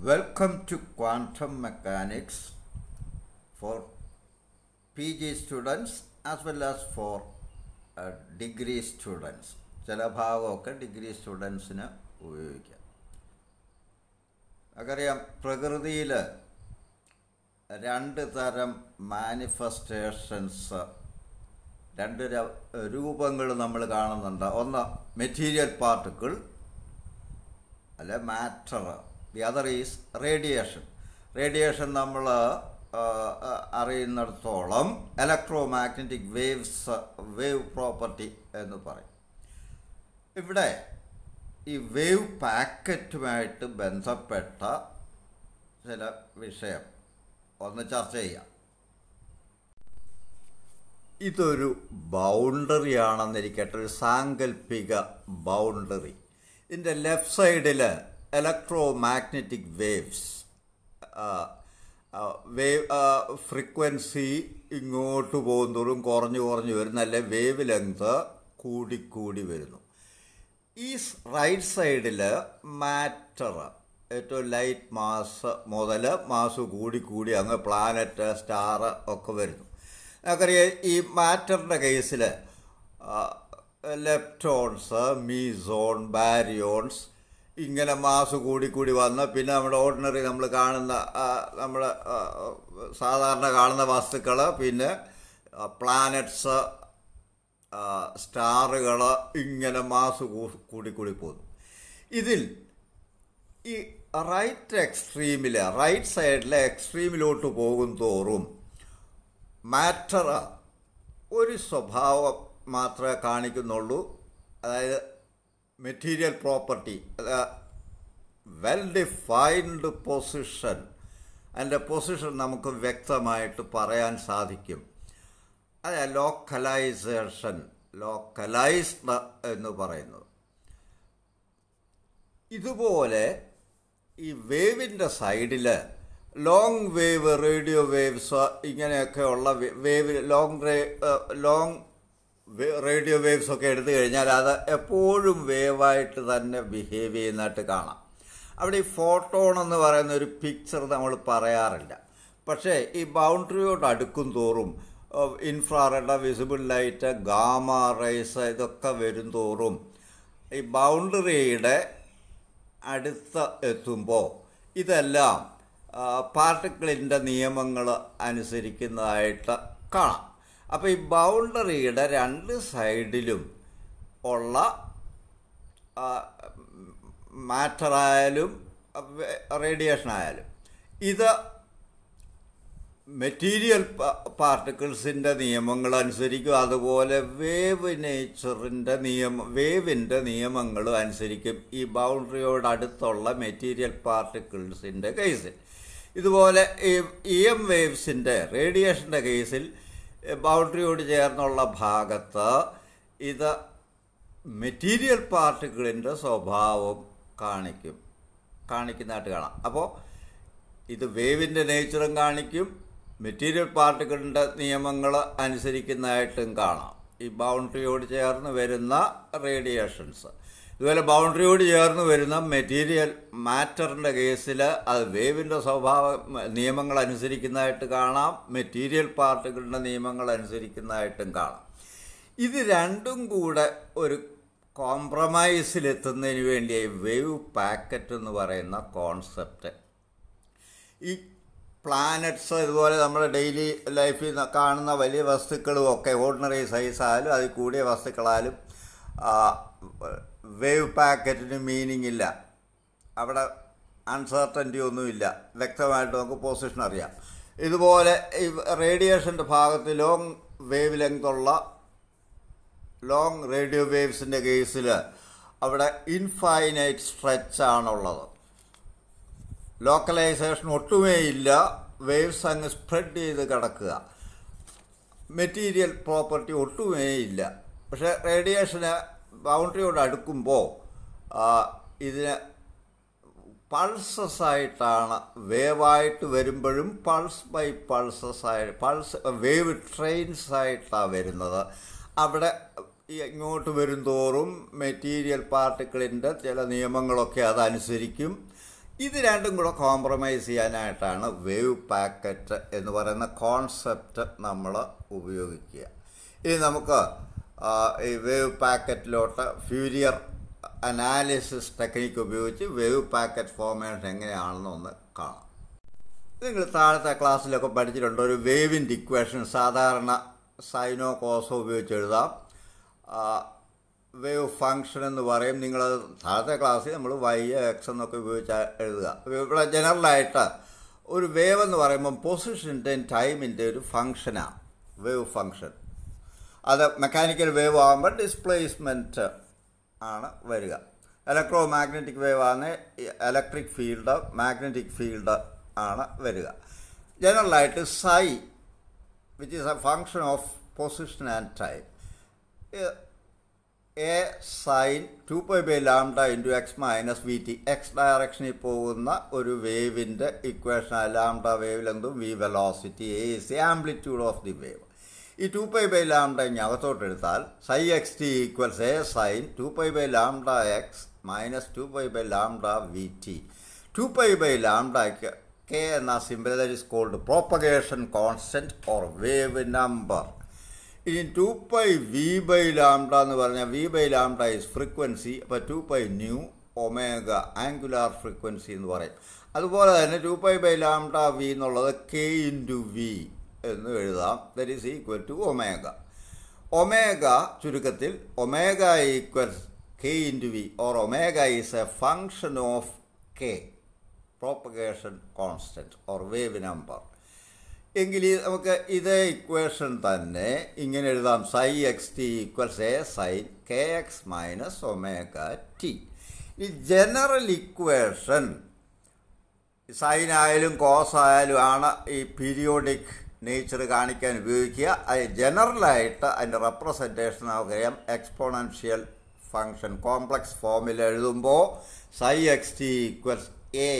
Welcome to Quantum Mechanics for PG students as well as for degree students. ചില ഭാഗമൊക്കെ degree സ്റ്റുഡൻസിന് ഉപയോഗിക്കാം. നമുക്കറിയാം, പ്രകൃതിയിൽ രണ്ട് തരം മാനിഫെസ്റ്റേഷൻസ്, രണ്ട് രൂപങ്ങൾ നമ്മൾ കാണുന്നുണ്ട്. ഒന്ന് മെറ്റീരിയൽ പാർട്ടിക്കിൾ, അല്ലെ matter. The other is radiation. Radiation നമ്മൾ അറിയുന്നിടത്തോളം ഇലക്ട്രോ മാഗ്നറ്റിക് വേവ് പ്രോപ്പർട്ടി എന്ന് പറയും. ഇവിടെ ഈ വേവ് പാക്കറ്റുമായിട്ട് ബന്ധപ്പെട്ട ചില വിഷയം ഒന്ന് ചർച്ച ചെയ്യാം. ഇതൊരു ബൗണ്ടറി ആണെന്നിരിക്കട്ടെ, ഒരു സാങ്കല്പിക ബൗണ്ടറി. ഇതിൻ്റെ ലെഫ്റ്റ് സൈഡിൽ ഇലക്ട്രോ മാഗ്നറ്റിക് വേവ്സ്, ഫ്രീക്വൻസി ഇങ്ങോട്ട് പോകുന്നതോറും കുറഞ്ഞു വരുന്നു, അല്ലെ വേവ് ലെങ്ത് കൂടിക്കൂടി വരുന്നു. ഈ റൈറ്റ് സൈഡിൽ മാറ്റർ, ഏറ്റവും ലൈറ്റ് മാസ് മുതൽ മാസ് കൂടിക്കൂടി അങ്ങ് പ്ലാനറ്റ്, സ്റ്റാർ ഒക്കെ വരുന്നു. നമുക്കറിയാം, ഈ മാറ്ററിൻ്റെ കേസിൽ ലെപ്റ്റോൺസ്, മീസോൺ, ബാരിയോൺസ് ഇങ്ങനെ മാസ് കൂടിക്കൂടി വന്ന് പിന്നെ നമ്മുടെ ഓർഡിനറി നമ്മൾ കാണുന്ന, നമ്മൾ സാധാരണ കാണുന്ന വസ്തുക്കൾ, പിന്നെ പ്ലാനറ്റ്സ്, സ്റ്റാറുകൾ, ഇങ്ങനെ മാസ് കൂടിക്കൂടി പോകുന്നു. ഇതിൽ ഈ റൈറ്റ് സൈഡിലെ എക്സ്ട്രീമിലോട്ട് പോകും തോറും മാറ്റർ ഒരു സ്വഭാവം മാത്രമേ കാണിക്കുന്നുള്ളൂ. അതായത് material property, well defined position. അതിൻ്റെ പൊസിഷൻ നമുക്ക് വ്യക്തമായിട്ട് പറയാൻ സാധിക്കും. അത് ലോക്കലൈസ്ഡ് എന്ന് പറയുന്നത്. ഇതുപോലെ ഈ വേവിൻ്റെ സൈഡിൽ ലോങ് വേവ്, റേഡിയോ വേവ്സ്, ഇങ്ങനെയൊക്കെയുള്ള വേവ്, ലോങ് റേഡിയോ വേവ്സ് ഒക്കെ എടുത്തു കഴിഞ്ഞാൽ അത് എപ്പോഴും വേവായിട്ട് തന്നെ ബിഹേവ് ചെയ്യുന്നതായിട്ട് കാണാം. അവിടെ ഈ ഫോട്ടോൺ എന്ന് പറയുന്ന ഒരു പിക്ചർ നമ്മൾ പറയാറില്ല. പക്ഷേ ഈ ബൗണ്ടറിയോട് അടുക്കും തോറും infrared, visible light, gamma rays ഇതൊക്കെ വരും തോറും ഈ ബൗണ്ടറിയുടെ അടുത്ത് എത്തുമ്പോൾ ഇതെല്ലാം പാർട്ടിക്കിളിൻ്റെ നിയമങ്ങൾ അനുസരിക്കുന്നതായിട്ട് കാണാം. അപ്പോൾ ഈ ബൗണ്ടറിയുടെ രണ്ട് സൈഡിലും ഉള്ള മാറ്ററായാലും റേഡിയേഷനായാലും ഇത് മെറ്റീരിയൽ പാർട്ടിക്കിൾസിൻ്റെ നിയമങ്ങൾ അനുസരിക്കും. അതുപോലെ വേവിൻ്റെ നിയമങ്ങളും അനുസരിക്കും ഈ ബൗണ്ടറിയോട് അടുത്തുള്ള മെറ്റീരിയൽ പാർട്ടിക്കിൾസിൻ്റെ കേസിൽ. ഇതുപോലെ ഈ EM വേവ്സിൻ്റെ, റേഡിയേഷൻ്റെ കേസിൽ ബൗണ്ടറിയോട് ചേർന്നുള്ള ഭാഗത്ത് ഇത് മെറ്റീരിയൽ പാർട്ടിക്കിളിൻ്റെ സ്വഭാവം കാണിക്കുന്നതായിട്ട് കാണാം. അപ്പോൾ ഇത് വേവിൻ്റെ നേച്ചറും കാണിക്കും, മെറ്റീരിയൽ പാർട്ടിക്കിളിൻ്റെ നിയമങ്ങൾ അനുസരിക്കുന്നതായിട്ടും കാണാം ഈ ബൗണ്ടറിയോട് ചേർന്ന് വരുന്ന റേഡിയേഷൻസ്. ഇതുപോലെ ബൗണ്ടറിയോട് ചേർന്ന് വരുന്ന മെറ്റീരിയൽ മാറ്ററിൻ്റെ കേസിൽ അത് വേവിൻ്റെ നിയമങ്ങൾ അനുസരിക്കുന്നതായിട്ട് കാണാം, മെറ്റീരിയൽ പാർട്ടിക്കിളിൻ്റെ നിയമങ്ങൾ അനുസരിക്കുന്നതായിട്ടും കാണാം. ഇത് രണ്ടും കൂടെ ഒരു കോംപ്രമൈസിലെത്തുന്നതിന് വേണ്ടി വേവ് പാക്കറ്റ് എന്ന് പറയുന്ന കോൺസെപ്റ്റ്, ഈ പ്ലാനറ്റ്സ്, ഇതുപോലെ നമ്മുടെ ഡെയിലി ലൈഫിൽ കാണുന്ന വലിയ വസ്തുക്കളും ഒക്കെ ഓർഡിനറി സൈസായാലും അതിൽ കൂടിയ വസ്തുക്കളായാലും വേവ് പാക്കറ്റിന് മീനിങ് ഇല്ല. അവിടെ അൺസർട്ടൻറ്റി ഒന്നുമില്ല, വ്യക്തമായിട്ട് നമുക്ക് പൊസിഷൻ അറിയാം. ഇതുപോലെ ഈ റേഡിയേഷൻ്റെ ഭാഗത്ത് ലോങ് വേവ് ലെങ്തുള്ള ലോങ് റേഡിയോ വേവ്സിൻ്റെ കേസിൽ അവിടെ ഇൻഫൈനൈറ്റ് സ്ട്രെച്ചാണുള്ളത്. ലോക്കലൈസേഷൻ ഒട്ടുമേ ഇല്ല, വേവ്സ് അങ്ങ് സ്പ്രെഡ് ചെയ്ത് കിടക്കുക, മെറ്റീരിയൽ പ്രോപ്പർട്ടി ഒട്ടുമേ ഇല്ല. പക്ഷേ റേഡിയേഷന് ബൗണ്ടറിയോട് അടുക്കുമ്പോൾ ഇതിന് പൾസസ് ആയിട്ടാണ്, വേവായിട്ട് വരുമ്പോഴും pulse by pulse wave trains ആയിട്ടാണ് വരുന്നത്. അവിടെ ഇങ്ങോട്ട് വരും തോറും മെറ്റീരിയൽ പാർട്ടിക്കിളിൻ്റെ ചില നിയമങ്ങളൊക്കെ അതനുസരിക്കും. ഇത് രണ്ടും കൂടെ കോംപ്രമൈസ് ചെയ്യാനായിട്ടാണ് വേവ് പാക്കറ്റ് എന്ന് പറയുന്ന കോൺസെപ്റ്റ് നമ്മൾ ഉപയോഗിക്കുക. ഇനി നമുക്ക് ഈ വേവ് പാക്കറ്റിലോട്ട് ഫ്യൂരിയർ അനാലിസിസ് ടെക്നിക്ക് ഉപയോഗിച്ച് വേവ് പാക്കറ്റ് ഫോർമേഷൻ എങ്ങനെയാണെന്ന് ഒന്ന് കാണാം. നിങ്ങൾ താഴത്തെ ക്ലാസ്സിലൊക്കെ പഠിച്ചിട്ടുണ്ട്. ഒരു വേവിൻ്റെ ഇക്വേഷൻ സാധാരണ സൈനോ കോസോ ഉപയോഗിച്ച് എഴുതാം. വേവ് ഫങ്ഷൻ എന്ന് പറയും. നിങ്ങൾ താഴത്തെ ക്ലാസ്സിൽ നമ്മൾ വൈ എക്സ് എന്നൊക്കെ ഉപയോഗിച്ച് എഴുതുക. ഇവിടെ ജനറലായിട്ട് ഒരു വേവ് എന്ന് പറയുമ്പം പൊസിഷൻ്റെയും ടൈമിൻ്റെ ഒരു ഫങ്ഷനാണ് വേവ് ഫങ്ഷൻ. അത് മെക്കാനിക്കൽ വേവ് ആകുമ്പോൾ ഡിസ്പ്ലേസ്മെൻറ്റ് ആണ് വരിക. ഇലക്ട്രോ മാഗ്നറ്റിക് വേവ് ആണ് ഇലക്ട്രിക് ഫീൽഡ് മാഗ്നറ്റിക് ഫീൽഡ് ആണ് വരിക. ജനറലായിട്ട് psi which is a function of position and time. A sine 2π/λ into X minus V T. X ഡയറക്ഷനിൽ പോകുന്ന ഒരു വേവിൻ്റെ ഇക്വേഷൻ ലാംഡ വേവ് ലെങ്തും V velocity. A is the amplitude of the wave. ഈ 2π/λ ഇനി അകത്തോട്ടെടുത്താൽ psi X T equals A sine 2π/λ X minus 2π/λ V T. 2π/λക്ക് K എന്ന simple that is called propagation constant or wave number. ഇനി 2π/v/λ എന്ന് പറഞ്ഞാൽ v/λ is frequency. അപ്പോൾ 2π omega angular frequency എന്ന് പറയും. അതുപോലെ തന്നെ 2π/λ v എന്നുള്ളത് k ഇൻറ്റു വി എന്ന് എഴുതാം. That is equal to omega. Omega ചുരുക്കത്തിൽ omega equals k into V or omega is a function of k propagation constant or wave number. എങ്കിൽ നമുക്ക് ഇതേ ഇക്വേഷൻ തന്നെ ഇങ്ങനെ എഴുതാം. Psi X T equals A sine K X minus omega T. ഈ general equation sine ആയാലും cos ആയാലും ആണ് ഈ പീരിയോഡിക് നേച്ചർ കാണിക്കാൻ ഉപയോഗിക്കുക. അത് ജനറലായിട്ട് അതിൻ്റെ റെപ്രസെൻറ്റേഷൻ നമുക്കറിയാം എക്സ്പോണൻഷ്യൽ ഫങ്ഷൻ കോംപ്ലക്സ് ഫോമിൽ എഴുതുമ്പോൾ psi X T equals A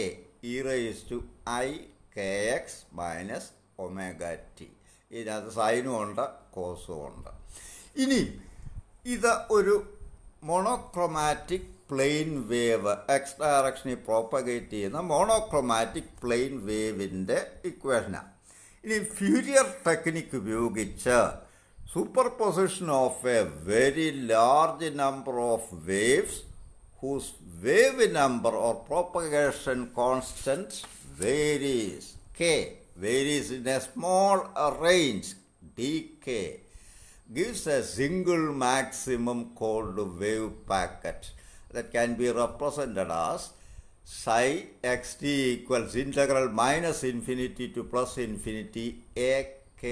E raise to I K X minus omega T. ഇതിനകത്ത് സൈനും ഉണ്ട് കോസും ഉണ്ട്. ഇനി ഇത് ഒരു മോണോക്രോമാറ്റിക് പ്ലെയിൻ വേവ് എക്സ് ഡയറക്ഷനിൽ പ്രോപ്പഗേറ്റ് ചെയ്യുന്ന മോണോക്രോമാറ്റിക് പ്ലെയിൻ വേവിൻ്റെ ഇക്വേഷനാണ്. ഇനി ഫ്യൂരിയർ ടെക്നിക്ക് ഉപയോഗിച്ച് superposition of a very large number of waves whose wave number or propagation constant varies in a small range dk gives a single maximum called wave packet that can be represented as psi xt equals integral minus infinity to plus infinity a k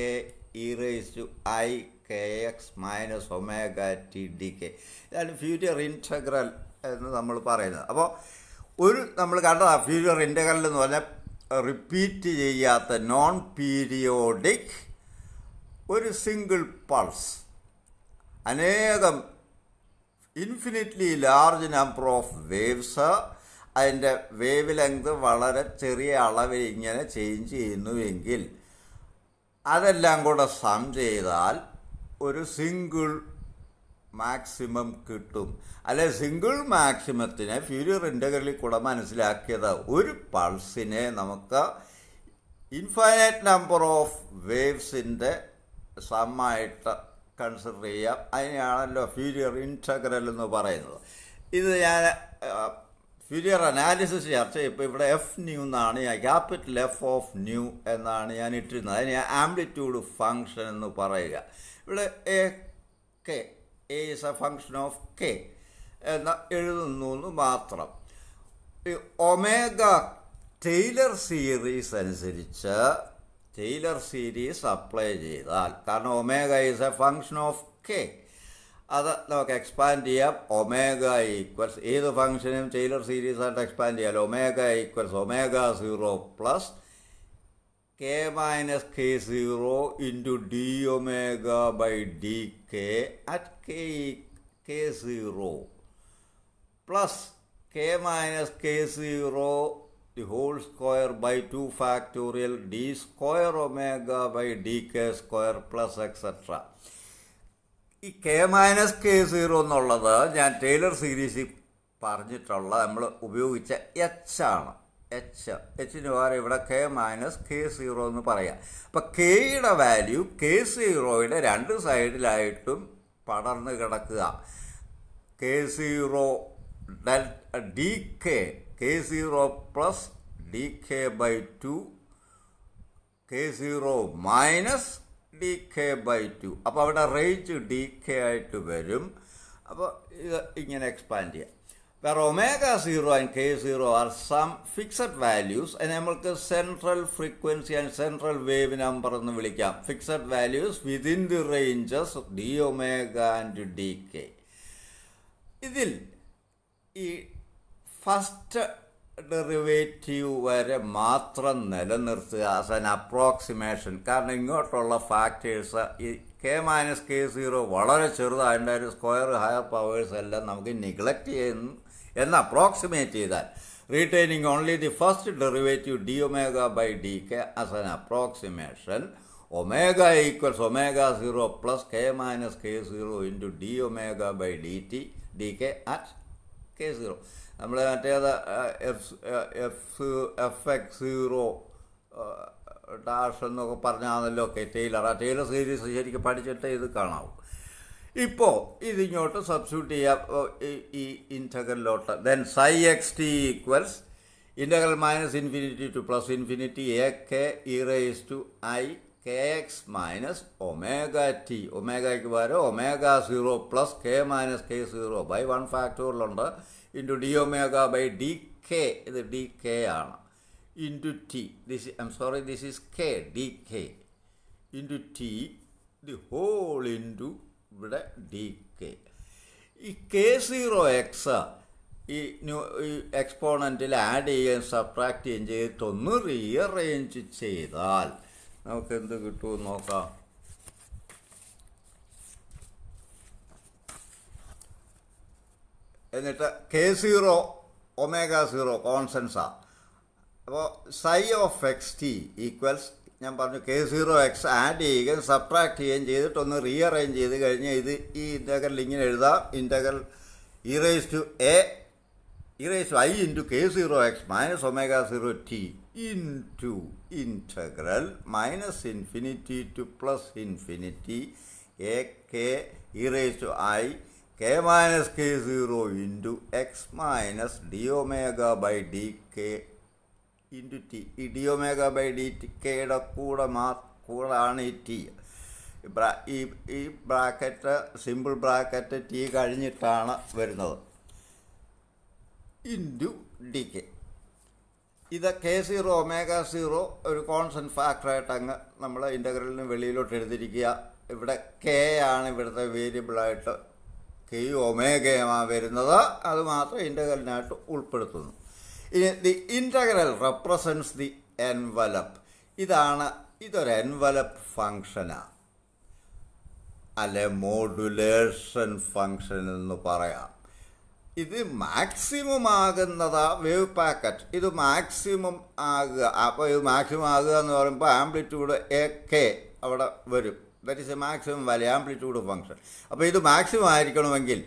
e raised to I kx minus omega t dk. ഇതാണ് ഫ്യൂരിയർ integral എന്ന് നമ്മൾ പറയുന്നത്. അപ്പോൾ നമ്മൾ കണ്ടതാണ് ഫ്യൂരിയർ integral എന്ന് പറഞ്ഞാൽ repeat ചെയ്യാത്ത നോൺ പീരിയോഡിക് ഒരു സിംഗിൾ പൾസ് അനേകം infinitely large number of waves അതിൻ്റെ വേവ് ലെങ്ത് വളരെ ചെറിയ അളവിൽ ഇങ്ങനെ ചേഞ്ച് ചെയ്യുന്നുവെങ്കിൽ അതെല്ലാം കൂടെ സം ചെയ്താൽ ഒരു സിംഗിൾ മാക്സിമം കിട്ടും. അല്ലെ സിംഗിൾ മാക്സിമത്തിനെ ഫ്യൂരിയർ ഇൻ്റഗ്രലിൽ കൂടെ മനസ്സിലാക്കിയത് ഒരു പൾസിനെ നമുക്ക് ഇൻഫൈനൈറ്റ് നമ്പർ ഓഫ് വേവ്സിൻ്റെ സമ്മായിട്ട് കൺസിഡർ ചെയ്യാം. അതിനെയാണല്ലോ ഫ്യൂരിയർ ഇൻ്റഗ്രൽ എന്ന് പറയുന്നത്. ഇത് ഞാൻ ഫ്യൂരിയർ അനാലിസിസ് ചർച്ച ഇപ്പോൾ ഇവിടെ എഫ് ന്യൂ എന്നാണ് ഞാൻ ക്യാപിറ്റൽ എഫ് ഓഫ് ന്യൂ എന്നാണ് ഞാൻ ഇട്ടിരുന്നത്. അതിന് ആംപ്ലിറ്റ്യൂഡ് ഫങ്ഷൻ എന്ന് പറയുക. ഇവിടെ a k a is a function of k എന്ന് എഴുതുന്നു എന്ന് മാത്രം. ഈ ഒമേഗ ടെയ്ലർ സീരീസ് അനുസരിച്ച് ടെയ്ലർ സീരീസ് അപ്ലൈ ചെയ്താൽ, കാരണം omega is a function of k, അത് നമുക്ക് എക്സ്പാൻഡ് ചെയ്യാം. ഒമേഗ ഈക്വൽസ് ഏത് ഫംഗ്ഷനും ടെയ്ലർ സീരീസ് ആയിട്ട് എക്സ്പാൻഡ് ചെയ്യാം. Omega equals omega 0 plus K minus k 0 into D omega by D K at k 0 plus K minus k 0 the whole square by 2 factorial d square omega by dk square plus etc. ഈ K minus k 0 എന്നുള്ളത് ഞാൻ Taylor സീരീസിൽ പറഞ്ഞിട്ടുള്ള നമ്മൾ ഉപയോഗിച്ച H ആണ്. എച്ചിന് പകരം ഇവിടെ കെ മൈനസ് കെ സീറോ എന്ന് പറയാം. അപ്പം കെയുടെ വാല്യൂ കെ സീറോയുടെ രണ്ട് സൈഡിലായിട്ടും പടർന്ന് കിടക്കുക. K zero d k zero plus d k by 2 k zero minus d k by 2. അപ്പോൾ അവിടെ റേഞ്ച് ഡി കെ ആയിട്ട് വരും. അപ്പോൾ ഇത് ഇങ്ങനെ എക്സ്പാൻഡ് ചെയ്യാം. where omega 0 and k0 are some fixed values, and നമ്മൾക്ക് central frequency and central wave number എന്ന് വിളിക്കാം. Fixed values within the ranges d omega and dk. ഇതിൽ ഈ ഫസ്റ്റ് ഡെറിവേറ്റീവ് വരെ മാത്രം നിലനിർത്തുക ആസ് ആൻ അപ്രോക്സിമേഷൻ. കാരണം ഇങ്ങോട്ടുള്ള ഫാക്ടേഴ്സ് ഈ കെ മൈനസ് കെ സീറോ വളരെ ചെറുതായതിൻ്റെ ഒരു സ്ക്വയർ ഹയർ പവേഴ്സ് എല്ലാം നമുക്ക് നിഗ്ലക്റ്റ് ചെയ്യുന്നു എന്ന് അപ്രോക്സിമേറ്റ് ചെയ്താൽ retaining only the first derivative D omega by D K as an approximation omega equals omega zero plus K minus K zero into D omega by D T D K at K zero. നമ്മൾ മറ്റേത് F X zero dash എന്നൊക്കെ പറഞ്ഞാണല്ലോ Taylor. ആ Taylor series ശരിക്കും പഠിച്ചിട്ട് ഇത് കാണാവൂ. ഇപ്പോൾ ഇതിങ്ങോട്ട് സബ്സ്റ്റിറ്റ്യൂട്ട് ചെയ്യാം ഈ ഇൻറ്റഗ്രലിലോട്ട്. Then psi X T equals integral minus infinity to plus infinity A K E raise to I K X minus omega T. ഒമേഗയ്ക്ക് പകരം omega zero plus K minus K zero by 1 ഫാക്ടോറിയലുണ്ട് into D omega by D K. ഇത് D K ആണ്. Into T this is K D K into T the whole into ഇവിടെ D K. ഈ K zero X ഈ എക്സ്പോണൻറ്റിൽ add ചെയ്യുകയും subtract ചെയ്യുകയും ചെയ്തിട്ടൊന്ന് റീഅറേഞ്ച് ചെയ്താൽ നമുക്ക് എന്ത് കിട്ടുമെന്ന് നോക്കാം. എന്നിട്ട് കെ സീറോ ഒമേഗ സീറോ കോൺസ്റ്റൻസാണ്. അപ്പോൾ psi of x T equals ഞാൻ പറഞ്ഞു കെ സീറോ എക്സ് ആഡ് ചെയ്യുകയും സബ്ട്രാക്ട് ചെയ്യുകയും ചെയ്തിട്ടൊന്ന് റീഅറേഞ്ച് ചെയ്ത് കഴിഞ്ഞാൽ ഇത് ഈ ഇൻറ്റഗ്രൽ ഇങ്ങനെ എഴുതാം. Integral E raise to I into K zero X minus omega zero T into integral minus infinity to plus infinity A K E raise to I K minus K zero into X minus D omega by D K into T. ഈ D omega by D T കെയുടെ കൂടാണ് ഈ T. ഈ bracket simple bracket T കഴിഞ്ഞിട്ടാണ് വരുന്നത് into D K. ഇത് K zero omega zero ഒരു constant ഫാക്ടറായിട്ട് അങ്ങ് നമ്മൾ ഇൻ്റഗ്രലിന് വെളിയിലോട്ട് എഴുതിയിരിക്കുക. ഇവിടെ കെ ആണ് ഇവിടുത്തെ വേരിയബിളായിട്ട് കെയും ഒമേഗയുമാണ് വരുന്നത്. അത് മാത്രം ഇൻ്റഗ്രലിനായിട്ട് ഉൾപ്പെടുത്തുന്നു. ഇനി the integral represents the envelope. ഇതൊരു എൻവലപ്പ് ഫങ്ഷനാണ്, അല്ലെ മോഡുലേഷൻ ഫങ്ഷൻ എന്ന് പറയാം. ഇത് മാക്സിമം ആകുന്നതാ വേവ് പാക്കറ്റ്. ഇത് മാക്സിമം ആകുക. അപ്പോൾ ഇത് മാക്സിമം ആകുക എന്ന് പറയുമ്പോൾ ആംപ്ലിറ്റ്യൂഡ് എ കെ അവിടെ വരും. That is A maximum value amplitude function. അപ്പോൾ ഇത് മാക്സിമം ആയിരിക്കണമെങ്കിൽ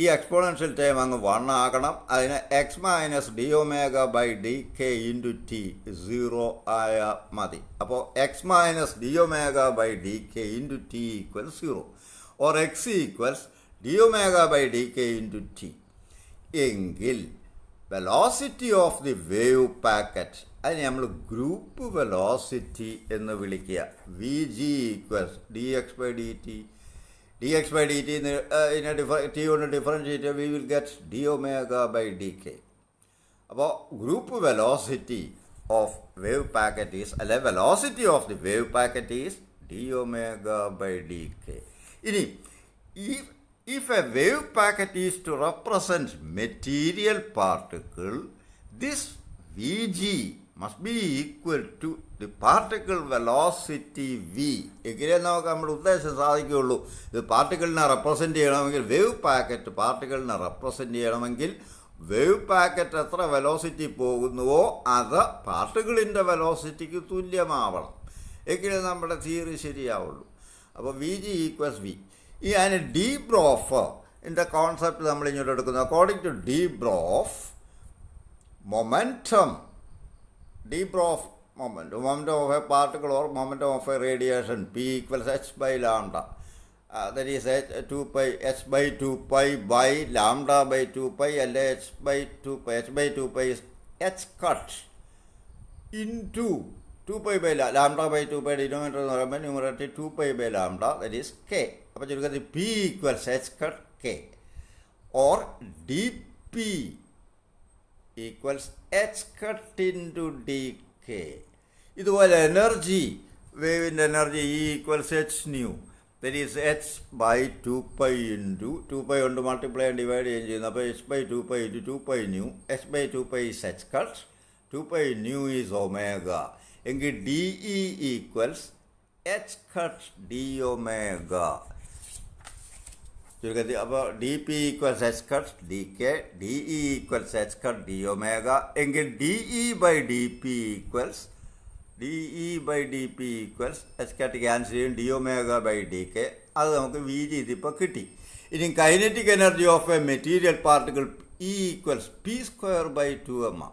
ഈ എക്സ്പോണൻഷ്യൽ ടൈം അങ്ങ് 1 ആകണം. അതിന് X minus D omega by D K into T 0 ആയാൽ മതി. അപ്പോൾ X minus D omega by D K into T equals 0 or X equals D omega by D K into T. എങ്കിൽ velocity of the wave packet അതിനെ നമ്മൾ group velocity എന്ന് വിളിക്കുക. V G equals D X by D T. dx by dt t കൊണ്ട് differentiate we will get D omega by D K. അപ്പോൾ group velocity of wave packet is അല്ലെ velocity of the wave packet is D omega by D K. ഇനി if a wave packet is to represent material particle, this Vg must be equal to the particle velocity v. എങ്കിലേ നമുക്ക് നമ്മുടെ ഉദ്ദേശം സാധിക്കുകയുള്ളൂ. ഇത് പാർട്ടിക്കിളിനെ represent ചെയ്യണമെങ്കിൽ, wave packet പാർട്ടിക്കിളിനെ represent ചെയ്യണമെങ്കിൽ wave packet എത്ര വെലോസിറ്റി പോകുന്നുവോ അത് പാർട്ടിക്കിളിൻ്റെ വെലോസിറ്റിക്ക് തുല്യമാവണം. എങ്കിലേ നമ്മുടെ തിയറി ശരിയാവുള്ളൂ. അപ്പോൾ വി ജി ഈക്വൽസ് വി. ഈ അതിന് ഡി ബ്രോഫിൻ്റെ കോൺസെപ്റ്റ് നമ്മളിങ്ങോട്ട് എടുക്കുന്നു. According to de Broglie, momentum Debroglie of momentum of a particle or momentum of a radiation, P equals h by lambda. That is h by 2 pi by lambda by 2 pi, h by 2 pi. H by 2 pi is h cut into 2 pi by lambda by 2 pi denominator numerator 2 pi by lambda, that is k. Now you get the P equals h cut k, or dP equals h cut into dk. This is energy, wave energy E equals h nu. That is h by 2 pi into 2 pi on multiply and divide h by 2 pi into 2 pi nu. H by 2 pi is h cut, 2 pi nu is omega. And dE equals h cut d omega. So you get the above dP equals h cut dk, dE equals h cut d omega. And dE by dP equals h cut cancel d omega by dk. That's Vg. In kinetic energy of a material particle, E equals p square by 2m.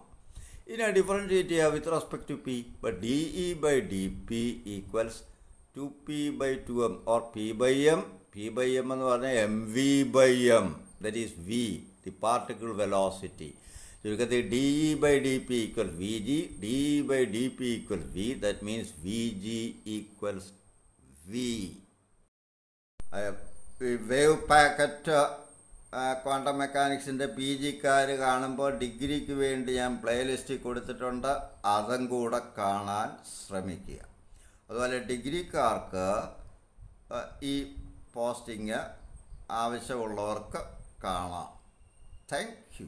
In a differentiate with respect to p, but dE by dP equals 2p by 2m, or p by m. P by m is mv by m, that is v, the particle velocity. So you get the dE by dP equals Vg, dE by dP equals v, that means Vg equals v. Wave packet quantum mechanics in the PG കാര് കാണുമ്പോൾ ഡിഗ്രിക്ക് വേണ്ടി ഞാൻ playlist കൊടുത്തിട്ടുണ്ട്, അതും കൂടെ കാണാൻ ശ്രമിക്കുക. അതുപോലെ ഡിഗ്രിക്കാർക്ക് ഈ പോസ്റ്റിങ് ആവശ്യമുള്ളവർക്ക് കാണാം. Thank you.